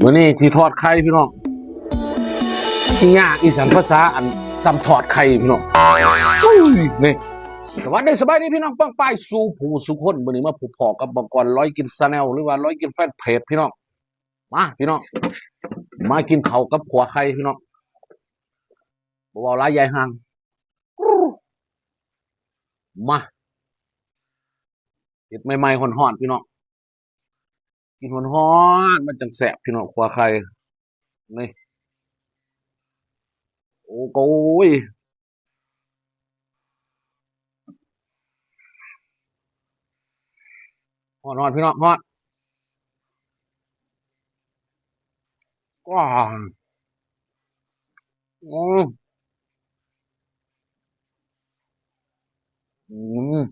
วันนี้ที่ทอดไข่พี่น้องที่ยากอีสานภาษาอันซ้ำทอดไข่พี่น้องนี่สวัสดีสบายดีพี่น้องป้องป้ายสู่ผู้สุคนวันนี้มาผูกพอกับบังกรร้อยกินซาแนลหรือว่าร้อยกินแฟนเพจพี่น้องมาพี่น้องมากินข้าวกับขัวไข่พี่น้องบอกว่าร้ายใหญ่ห่างมาเห็ดใหม่ๆห่อนๆพี่น้องกินห่อนๆมันจังแสบพี่น้องขัวไข่นี่โอ้โหห่อนๆพี่น้องห่อนว้าวอืมอืม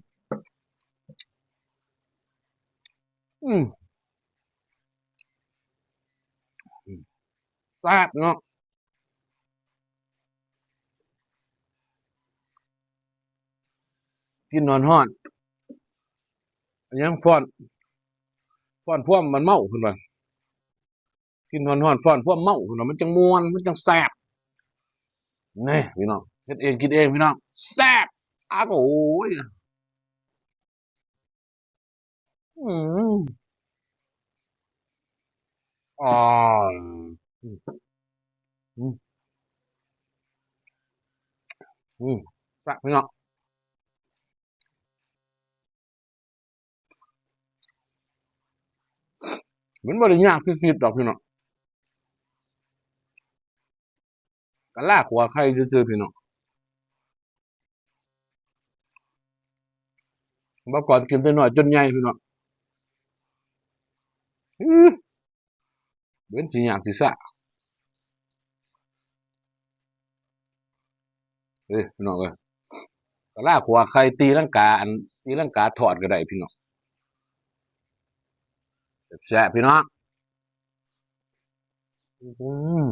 อืมแซ่บเนาะกินห่อนๆอันยังฟ้อนพ่วมมันเมาขึ้นมากินห่อนๆฟ้อนพ่วมเมาขึ้นมามันจังม่วนมันจังแซ่บนี่พี่น้องเฮ็ดเองกินเองพี่น้องแซ่บอ้าวโอ้ยอืมอ๋ออืมอืมอืมแซ่บพี่น้องเหมือนบ่ได้ยากคือคิดดอกพี่น้องกะลาขัวไข่ซื่อๆพี่น้องเมื่อก่อนกินแต่น้อยจนใหญ่พี่น้องอื้อเว้นสิยากสิซ่าเอ้ยพี่น้องเอ้ยกะลาขัวไข่ตีลังกาอันตีลังกาทอดก็ได้พี่น้องแซ่บพี่น้องอืม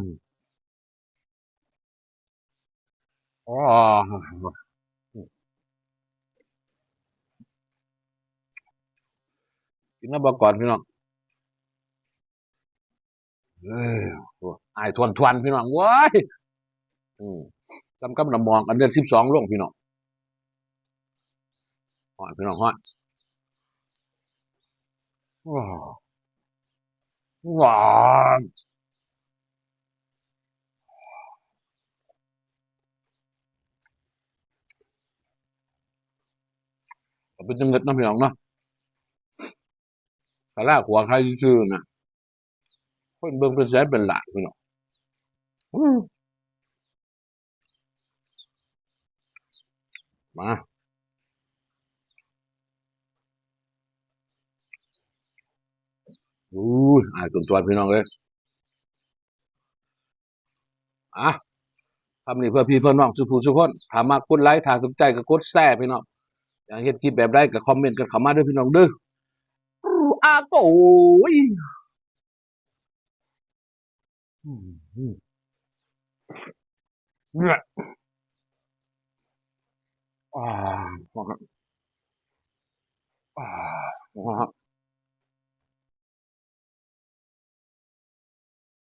อ๋อกินน้ำบ่ก่อนพี่น้องเอ้ยโอ้อายทวนๆพี่น้องเว้ยอืมจำกับน้ำมองอันเดือน12ลงพี่น้องฮอดพี่น้องฮอดว้าวว้าวเป็นจังเงิดน้ำพี่น้องเนาะกะลาขัวไข่ซื่อๆนะคนเบิ่งเป็นแสนเป็นล้านพี่น้องอืมมาอู้ยอายตัวพี่น้องเอ้ยอ่ะทำนี่เพื่อพี่เพื่อน้องสุภูสุคนถ้ามักกดไลค์ถ้าสนใจก็กดแชร์พี่น้องอยากเห็นคลิปแบบใดก็คอมเมนต์กันเข้ามาด้วยพี่น้องเด้ออ้าโก้ยอืมอืมเนี่ยอ่าอ่า